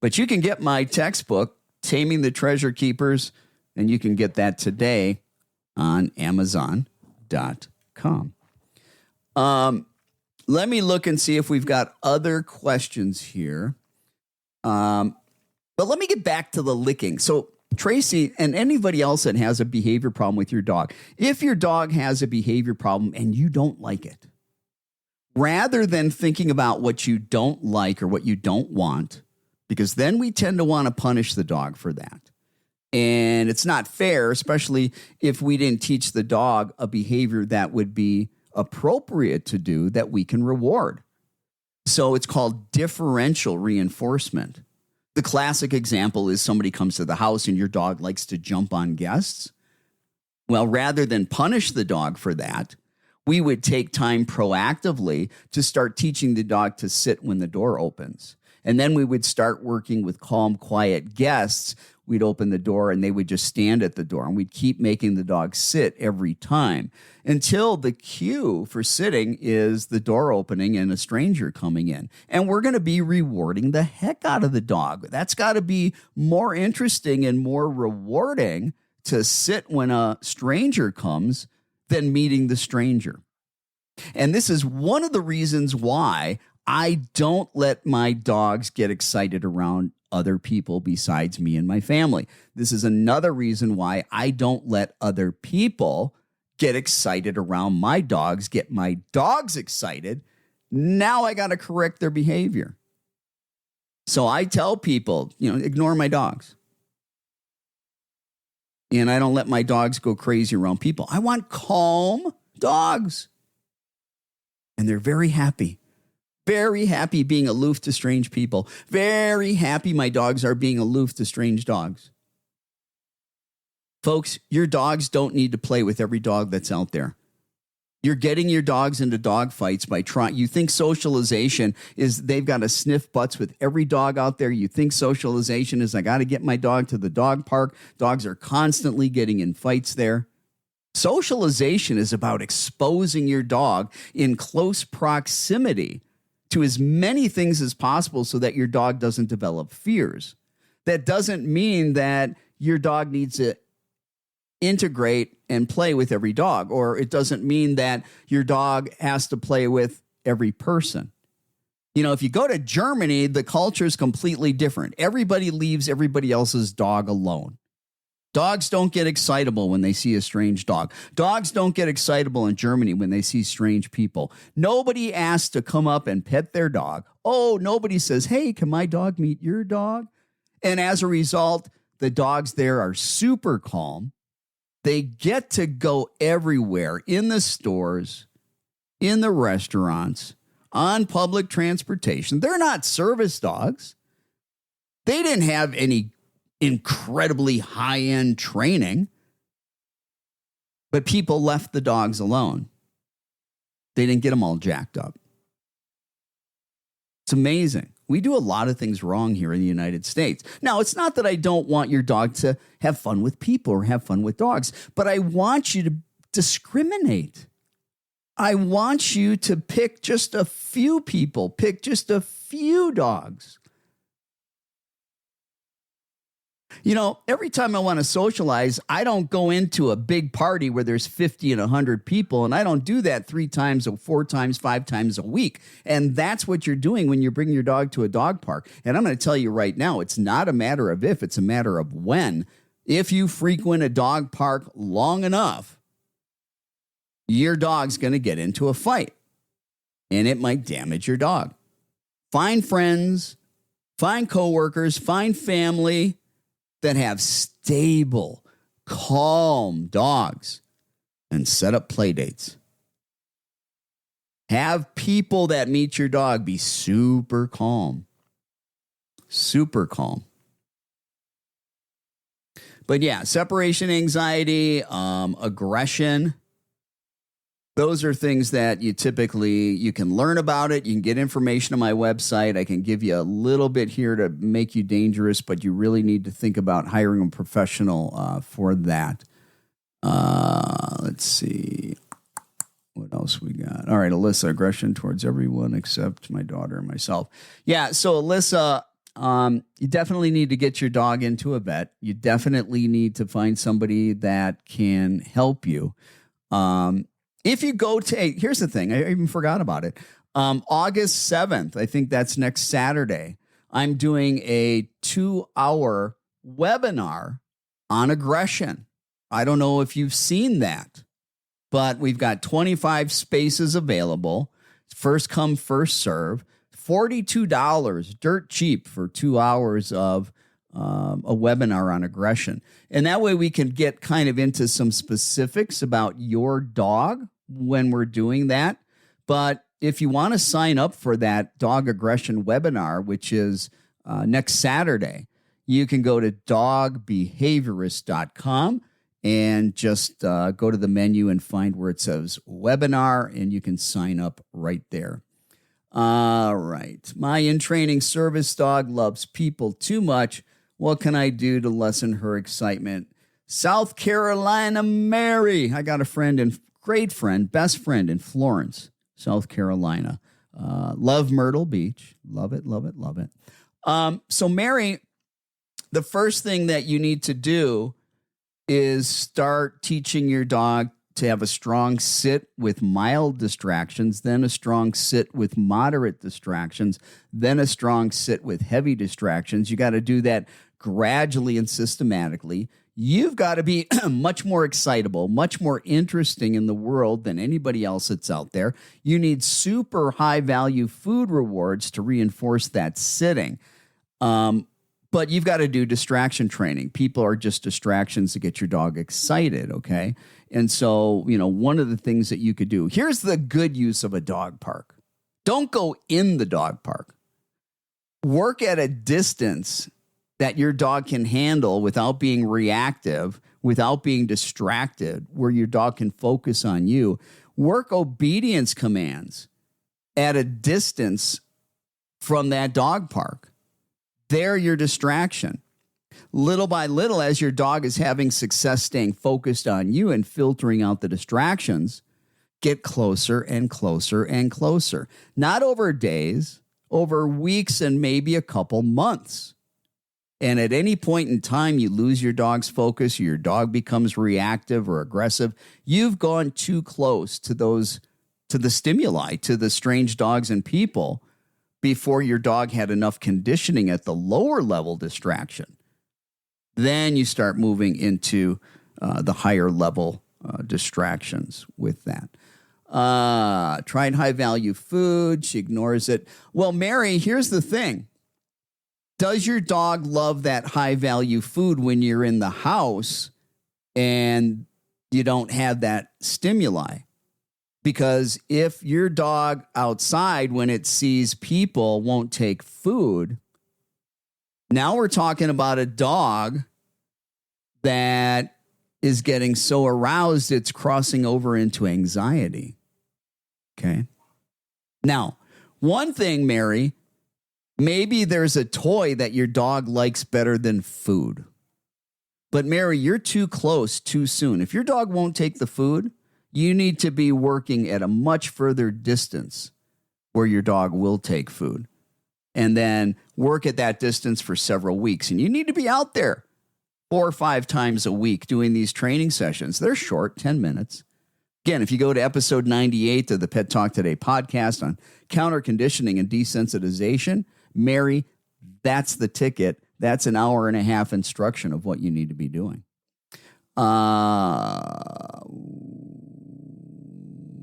But you can get my textbook, Taming the Treasure Keepers, and you can get that today on Amazon.com. Let me look and see if we've got other questions here. But let me get back to the licking. So Tracy and anybody else that has a behavior problem with your dog, if your dog has a behavior problem and you don't like it, rather than thinking about what you don't like or what you don't want, because then we tend to want to punish the dog for that. And it's not fair, especially if we didn't teach the dog a behavior that would be appropriate to do that we can reward. So it's called differential reinforcement. The classic example is somebody comes to the house and your dog likes to jump on guests. Well, rather than punish the dog for that, we would take time proactively to start teaching the dog to sit when the door opens. And then we would start working with calm, quiet guests. We'd open the door and they would just stand at the door, and we'd keep making the dog sit every time until the cue for sitting is the door opening and a stranger coming in. And we're going to be rewarding the heck out of the dog. That's got to be more interesting and more rewarding to sit when a stranger comes than meeting the stranger. And this is one of the reasons why I don't let my dogs get excited around other people besides me and my family. This is another reason why I don't let other people get excited around my dogs, get my dogs excited. Now I got to correct their behavior. So I tell people, ignore my dogs. And I don't let my dogs go crazy around people. I want calm dogs. And they're very happy. Very happy being aloof to strange people. Very happy my dogs are being aloof to strange dogs. Folks, your dogs don't need to play with every dog that's out there. You're getting your dogs into dog fights by trying. You think socialization is they've got to sniff butts with every dog out there. You think socialization is I got to get my dog to the dog park. Dogs are constantly getting in fights there. Socialization is about exposing your dog in close proximity to as many things as possible so that your dog doesn't develop fears. That doesn't mean that your dog needs to integrate and play with every dog, or it doesn't mean that your dog has to play with every person. If you go to Germany, the culture is completely different. Everybody leaves everybody else's dog alone. Dogs don't get excitable when they see a strange dog. Dogs don't get excitable in Germany when they see strange people. Nobody asks to come up and pet their dog. Oh, nobody says, hey, can my dog meet your dog? And as a result, the dogs there are super calm. They get to go everywhere, in the stores, in the restaurants, on public transportation. They're not service dogs. They didn't have any incredibly high-end training, but people left the dogs alone. They didn't get them all jacked up. It's amazing. We do a lot of things wrong here in the United States. Now, it's not that I don't want your dog to have fun with people or have fun with dogs, but I want you to discriminate. I want you to pick just a few people, pick just a few dogs. Every time I want to socialize, I don't go into a big party where there's 50 and 100 people, and I don't do that 3 times or 4 times, 5 times a week. And that's what you're doing when you bring your dog to a dog park. And I'm going to tell you right now, it's not a matter of if, it's a matter of when. If you frequent a dog park long enough, your dog's going to get into a fight, and it might damage your dog. Find friends, find coworkers, find family that have stable, calm dogs, and set up play dates. Have people that meet your dog be super calm. Super calm. But yeah, separation anxiety, aggression, those are things that you can learn about it. You can get information on my website. I can give you a little bit here to make you dangerous, but you really need to think about hiring a professional for that. Let's see. What else we got? All right, Alyssa, aggression towards everyone except my daughter and myself. Yeah, so Alyssa, you definitely need to get your dog into a vet. You definitely need to find somebody that can help you. If you go to, here's the thing, I even forgot about it. August 7th, I think that's next Saturday, I'm doing a 2-hour webinar on aggression. I don't know if you've seen that, but we've got 25 spaces available. First come, first serve. $42, dirt cheap for 2 hours of a webinar on aggression. And that way we can get kind of into some specifics about your dog when we're doing that. But if you want to sign up for that dog aggression webinar, which is next Saturday, you can go to dogbehaviorist.com and just go to the menu and find where it says webinar, and you can sign up right there. All right. My in-training service dog loves people too much. What can I do to lessen her excitement? South Carolina Mary. I got a friend and great friend, best friend in Florence, South Carolina. Love Myrtle Beach. Love it, love it, love it. So Mary, the first thing that you need to do is start teaching your dog to have a strong sit with mild distractions, then a strong sit with moderate distractions, then a strong sit with heavy distractions. You got to do that gradually and systematically. You've got to be much more excitable, much more interesting in the world than anybody else that's out there. You need super high value food rewards to reinforce that sitting. But you've got to do distraction training. People are just distractions to get your dog excited, okay? And so, one of the things that you could do, here's the good use of a dog park. Don't go in the dog park. Work at a distance that your dog can handle without being reactive, without being distracted, where your dog can focus on you. Work obedience commands at a distance from that dog park. They're your distraction. Little by little, as your dog is having success staying focused on you and filtering out the distractions, get closer and closer and closer. Not over days, over weeks and maybe a couple months. And at any point in time, you lose your dog's focus, your dog becomes reactive or aggressive, you've gone too close to the stimuli, to the strange dogs and people, before your dog had enough conditioning at the lower level distraction. Then you start moving into the higher level distractions with that. Tried high value food. She ignores it. Well, Mary, here's the thing. Does your dog love that high value food when you're in the house and you don't have that stimuli? Because if your dog outside, when it sees people, won't take food, now we're talking about a dog that is getting so aroused it's crossing over into anxiety. Okay. Now, one thing, Mary, maybe there's a toy that your dog likes better than food. But Mary, you're too close too soon. If your dog won't take the food, you need to be working at a much further distance where your dog will take food, and then work at that distance for several weeks. And you need to be out there 4 or 5 times a week doing these training sessions. They're short, 10 minutes. Again, if you go to episode 98 of the Pet Talk Today podcast on counter conditioning and desensitization, Mary, that's the ticket. That's an hour and a half instruction of what you need to be doing.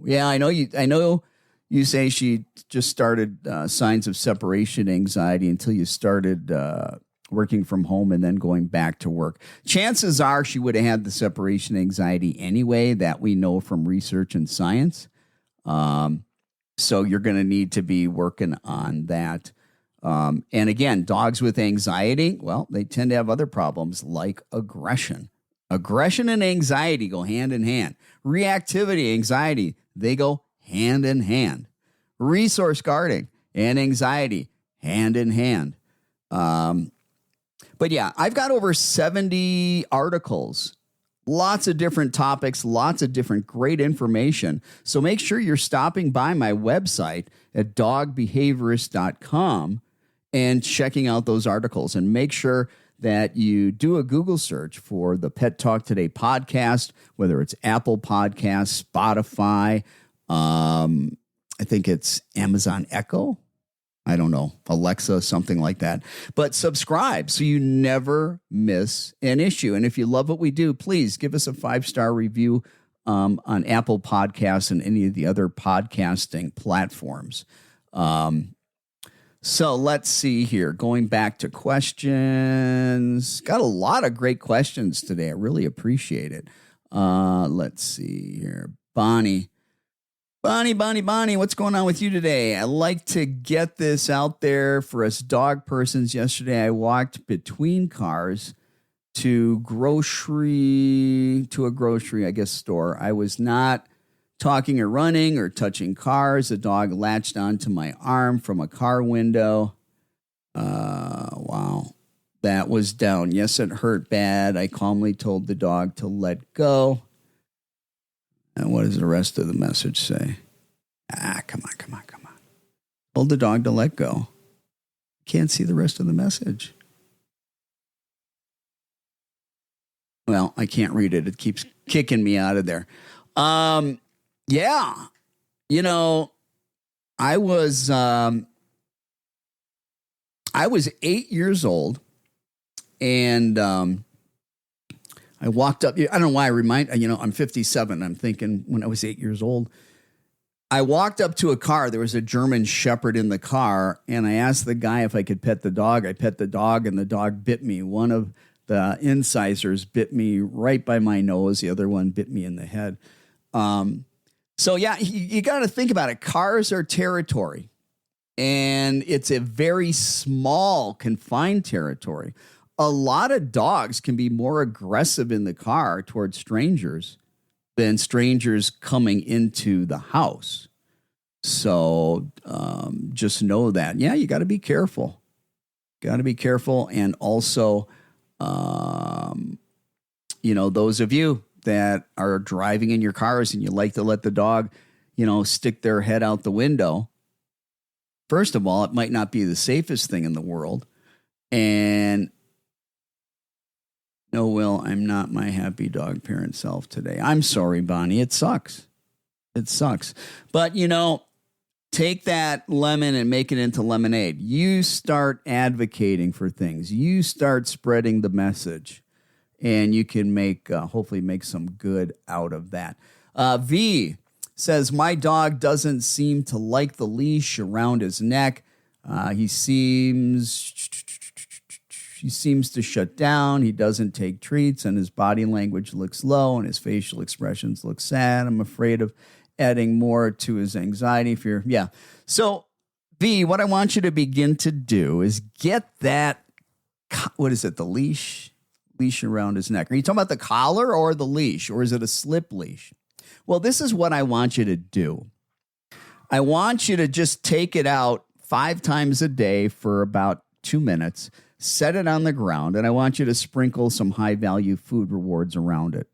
Yeah, I know you say she just started signs of separation anxiety until you started working from home and then going back to work. Chances are she would have had the separation anxiety anyway, that we know from research and science. So you're going to need to be working on that. And again, dogs with anxiety, well, they tend to have other problems like aggression. Aggression and anxiety go hand in hand. Reactivity, anxiety, they go hand in hand. Resource guarding and anxiety, hand in hand. But yeah, I've got over 70 articles, lots of different topics, lots of different great information. So make sure you're stopping by my website at dogbehaviorist.com and checking out those articles, and make sure that you do a Google search for the Pet Talk Today podcast, whether it's Apple Podcasts, Spotify, I think it's Amazon Echo. I don't know, Alexa, something like that. But subscribe so you never miss an issue. And if you love what we do, please give us a 5-star review on Apple Podcasts and any of the other podcasting platforms. So let's see here. Going back to questions. Got a lot of great questions today. I really appreciate it. Let's see here. Bonnie, what's going on with you today? I like to get this out there for us dog persons. Yesterday, I walked between cars to a grocery, I guess, store. I was not talking or running or touching cars. A dog latched onto my arm from a car window. Wow. That was down. Yes, it hurt bad. I calmly told the dog to let go. And what does the rest of the message say? Come on. Told the dog to let go. Can't see the rest of the message. Well, I can't read it. It keeps kicking me out of there. Yeah. You know, I was 8 years old, and I walked up. I don't know why I'm 57. I'm thinking when I was 8 years old, I walked up to a car. There was a German Shepherd in the car, and I asked the guy if I could pet the dog. I pet the dog, and the dog bit me. One of the incisors bit me right by my nose. The other one bit me in the head. So yeah, you got to think about it. Cars are territory, and it's a very small, confined territory. A lot of dogs can be more aggressive in the car towards strangers than strangers coming into the house. So just know that. Yeah, you got to be careful. And also, those of you that are driving in your cars and you like to let the dog, stick their head out the window. First of all, it might not be the safest thing in the world. And no, Will, I'm not my happy dog parent self today. I'm sorry, Bonnie. It sucks. But, take that lemon and make it into lemonade. You start advocating for things. You start spreading the message. And you can hopefully make some good out of that. V says, my dog doesn't seem to like the leash around his neck. He seems to shut down. He doesn't take treats, and his body language looks low, and his facial expressions look sad. I'm afraid of adding more to his anxiety fear. Yeah. So, V, what I want you to begin to do is get that, what is it, the leash around his neck. Are you talking about the collar or the leash, or is it a slip leash? Well, this is what I want you to do. I want you to just take it out 5 times a day for about 2 minutes, set it on the ground, and I want you to sprinkle some high-value food rewards around it.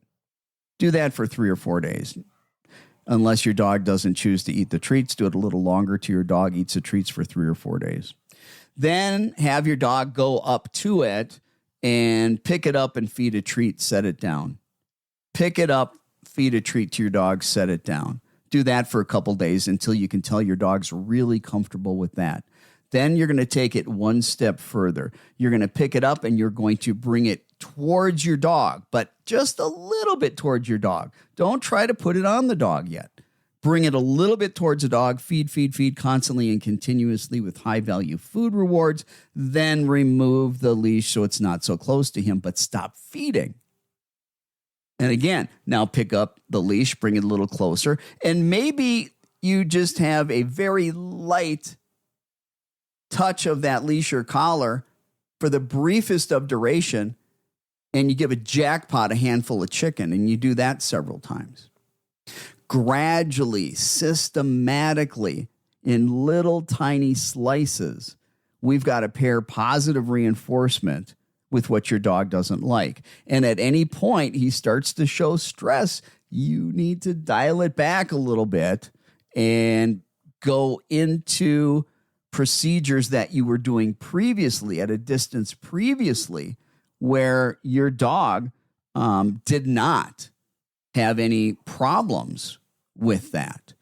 Do that for 3 or 4 days. Unless your dog doesn't choose to eat the treats, do it a little longer till your dog eats the treats for 3 or 4 days. Then have your dog go up to it and pick it up and feed a treat, set it down. Pick it up, feed a treat to your dog, set it down. Do that for a couple days until you can tell your dog's really comfortable with that. Then you're going to take it one step further. You're going to pick it up and you're going to bring it towards your dog, but just a little bit towards your dog. Don't try to put it on the dog yet. Bring it a little bit towards the dog, feed constantly and continuously with high-value food rewards. Then remove the leash so it's not so close to him, but stop feeding. And again, now pick up the leash, bring it a little closer, and maybe you just have a very light touch of that leash or collar for the briefest of duration, and you give a jackpot a handful of chicken, and you do that several times. Gradually, systematically, in little tiny slices, we've got to pair positive reinforcement with what your dog doesn't like. And at any point he starts to show stress, you need to dial it back a little bit and go into procedures that you were doing previously at a distance previously where your dog did not have any problems with that.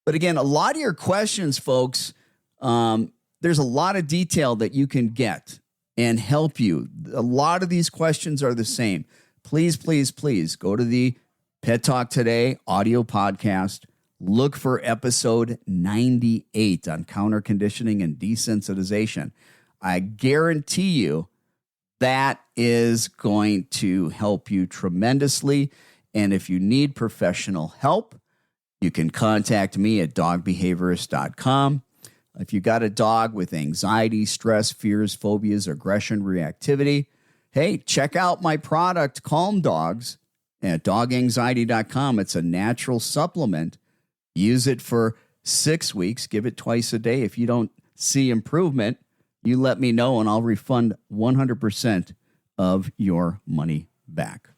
But again, a lot of your questions, folks, there's a lot of detail that you can get and help you. A lot of these questions are the same. Please, please, please go to the Pet Talk Today audio podcast. Look for episode 98 on counter conditioning and desensitization. I guarantee you that is going to help you tremendously. And if you need professional help, you can contact me at dogbehaviorist.com. If you got a dog with anxiety, stress, fears, phobias, aggression, reactivity, hey, check out my product, Calm Dogs, at doganxiety.com. It's a natural supplement. Use it for 6 weeks. Give it twice a day. If you don't see improvement, you let me know and I'll refund 100% of your money back.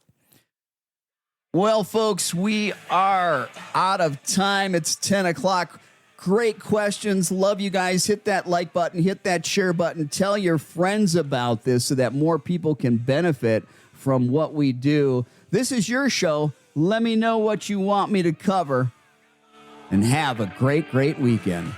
Well, folks, we are out of time. It's 10 o'clock. Great questions. Love you guys. Hit that like button. Hit that share button. Tell your friends about this so that more people can benefit from what we do. This is your show. Let me know what you want me to cover. And have a great, great weekend.